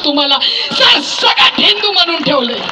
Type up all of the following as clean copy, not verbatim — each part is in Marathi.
तुम्हाला सरसकट हिंदू म्हणून ठेवलंय.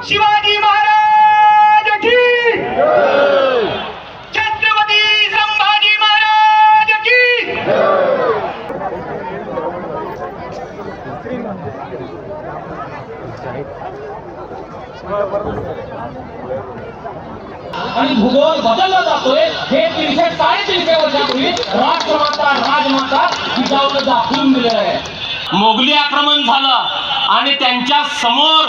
शिवाजी महाराज की, छत्रपती संभाजी महाराज की. आणि भूगोल बदलला जातोय. हे 300-350 वर्षापूर्वी राष्ट्रमाता राजमाता जिजाऊला दाखवून दिलेलं आहे. मोगली आक्रमण झालं आणि त्यांच्या समोर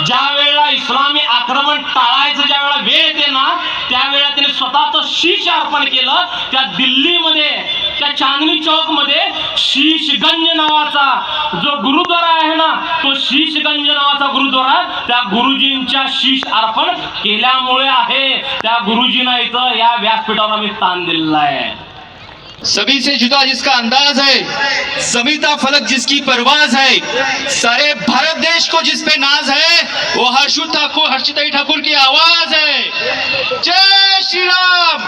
ज्या वेळेला इस्लामी आक्रमण टाळायचं ज्या वेळेला वेळ येते ना, त्यावेळेला त्यांनी स्वतःचं शीश अर्पण केलं. त्या दिल्लीमध्ये त्या चांदनी चौक मध्ये शीशगंज नावाचा जो गुरुद्वारा आहे ना, तो शीशगंज नावाचा गुरुद्वारा त्या गुरुजींच्या शीश अर्पण केल्यामुळे आहे. त्या गुरुजींना इथं या व्यासपीठावर आम्ही स्थान दिलेलं आहे. सभी से जुदा जिसका अंदाज है, समिता फलक जिसकी परवाज है, सारे भारत देश को जिस पे नाज है, वो हर्षिताई ठाकुर की आवाज है. जय श्री राम,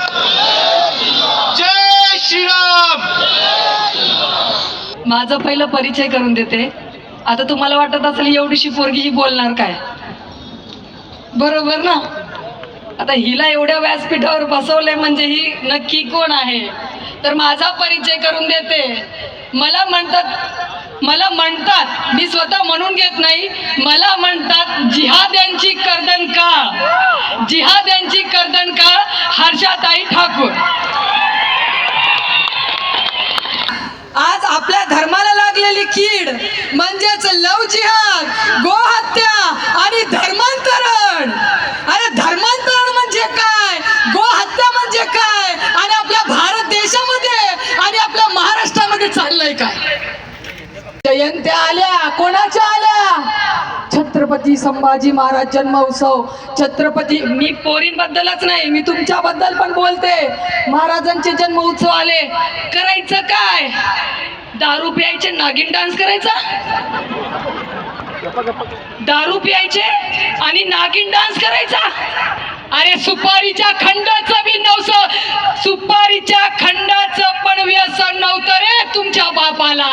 जय श्री राम. माझा पहिला परिचय करून देते. आता तुम्हाला वाटत असेल एवढीशी पोरगी बोलणार काय, बरोबर ना? आता हिला एवढ्या व्यासपीठावर बसवलंय म्हणजे ही नक्की कोण आहे? तर माझा परिचय करून देते. मला म्हणतात, मी स्वतः म्हणून घेत नाही, मला म्हणतात जिहाद्यांची कर्दनकाळ, जिहाद्यांची कर्दनकाळ हर्षाताई ठाकूर. आज आपल्या धर्माला लागलेली कीड म्हणजेच लव जिहाद, गोहत्या आणि धर्मांतरण. अरे धर्मांतरण म्हणजे काय, गोहत्या म्हणजे काय, आणि आपल्या भारत देशामध्ये आणि आपल्या महाराष्ट्रामध्ये चाललंय काय? जयंत्या आल्या, कोणाच्या आल्या? छत्रपती संभाजी महाराज जन्मोत्सव. छत्रपती, मी पोरींबद्दलच नाही, मी तुमच्याबद्दल पण बोलते. महाराजांचे जन्मोत्सव आले, करायचं काय? दारू प्यायचे, नागिन डान्स करायचा? दारू प्यायचे आणि नागिन डान्स करायचा? अरे सुपारीच्या खंडाचं बी नव्हतं, सुपारीच्या खंडाचं पण व्यसन नव्हतं रे तुमच्या बापाला.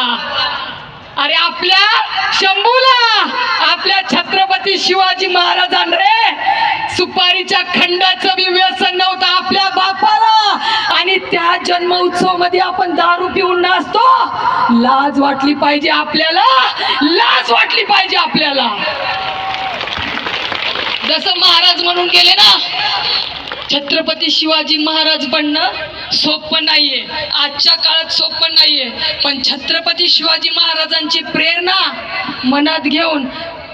अरे आपल्या शंभूला, आपल्या छत्रपती शिवाजी महाराजांना रे सुपारीच्या खंडाचं बी व्यसन नव्हतं आपल्या बापाला. आणि त्या जन्मोत्सव मध्ये आपण दारू पिऊन नाचतो. लाज वाटली पाहिजे आपल्याला, लाज वाटली पाहिजे आपल्याला. जसं महाराज म्हणून गेले ना, छत्रपती शिवाजी महाराज बनणं सोपं नाहीये, आजच्या काळात सोपं नाहीये. पण छत्रपती शिवाजी महाराजांची प्रेरणा मनात घेऊन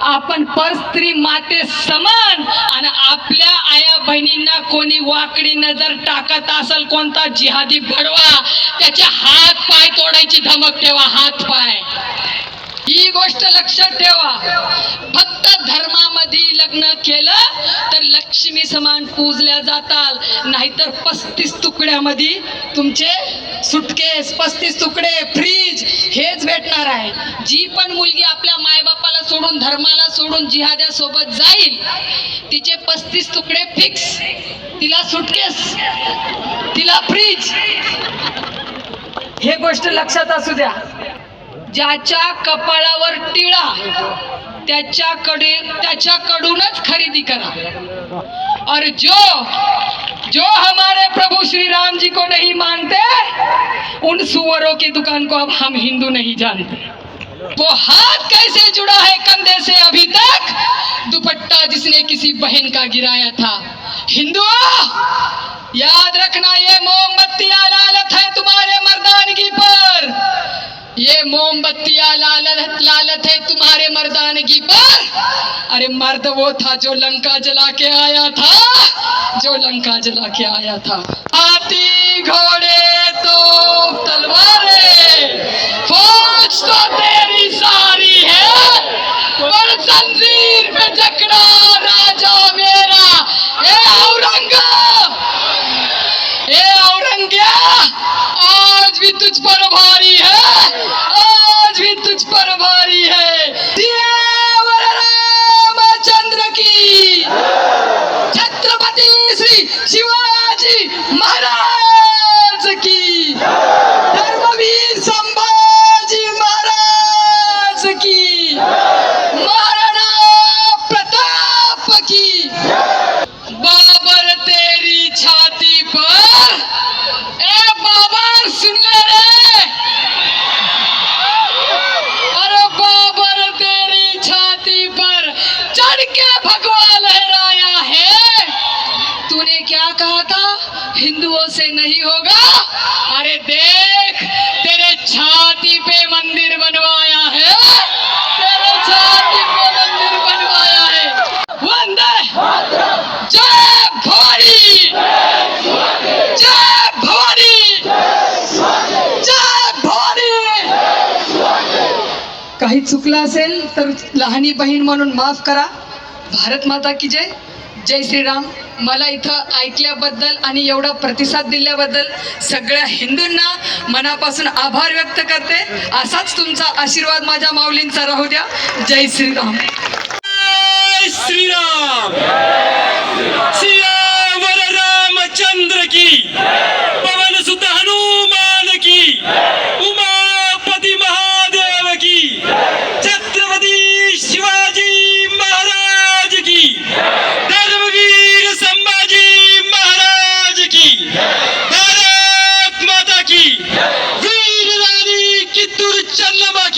आपण परस्त्री माते समान, आणि आपल्या आया बहिणींना कोणी वाकडी नजर टाकत असेल, कोणता जिहादी भडवा, त्याचे हात पाय तोडायची धमक ठेवा, हात पाय. ही गोष्ट लक्षात ठेवा. फक्त धर्मामध्ये लग्न केलं तर लक्ष्मी समान पूजल्या जाताल, नाहीतर 35 तुकड्यामध्ये तुमचे सुटकेस, 35 तुकडे, फ्रीज हेच भेटणार आहे. जी पण मुलगी आपल्या मायबापाला सोडून, धर्माला सोडून जिहाद्या सोबत जाईल, तिचे 35 तुकडे फिक्स, तिला सुटकेस, तिला फ्रीज. हे गोष्ट लक्षात असू द्या. ज्याच्या कपाळावर टिळा त्याच्याकडूनच खरेदी करा. और जो हमारे प्रभु श्री राम जी को नहीं मानते, उन सुअरों की दुकान को अब हम हिंदू नहीं जानते. वो हाथ कैसे जुड़ा है कंधे से अभी तक, दुपट्टा जिसने किसी बहन का गिराया था. हिंदुओं याद रखना, ये मोमबत्तियां लालत है तुम्हारे मर्दानगी पर, ये मोमबत्तियां लालत है तुम्हारे मर्दानगी पर. अरे मर्द वो था जो लंका जला के आया था, जो लंका जला के आया था. हाथी घोड़े तो तलवारें, फौज तो तेरी सारी है, पर जंजीर में जकड़ा राजा मेरा. ए औरंगिया, आज भी तुझ पर भारी है, आज भी तुझ पर भारी है. रामचंद्र की, छत्रपती श्री शिवाजी महाराज की, धर्मवीर संभाजी महाराज की, महाराणा प्रताप की. बाबर तेरी छाती पर, ए बाबर सुन ले रे, अरे बाबर तेरी छाती पर चढ़ के भगवा लहराया है. तूने क्या कहा था, हिंदुओं से नहीं होगा. अरे देख, तेरे छाती पे मंदिर बनवाया है, तेरे छाती पे मंदिर बनवाया है. वंदे जय भवानी, जय भवानी, जय भवानी. काही चुकलं असेल तर लहानी बहीण म्हणून माफ करा. भारत माता की जय. जय श्रीराम. मला इथं ऐकल्याबद्दल आणि एवढा प्रतिसाद दिल्याबद्दल सगळ्या हिंदूंना मनापासून आभार व्यक्त करते. असाच तुमचा आशीर्वाद माझ्या माऊलींचा राहू द्या. जय श्रीराम. जय श्रीराम. सियावर रामचंद्र की, पवन सुत हनुमान की, उमापति महादेव की, छत्रपती शिवाजी महाराज की, धर्मवीर संभाजी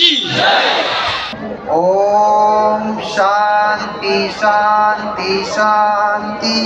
की ओम शांति शांति शांति।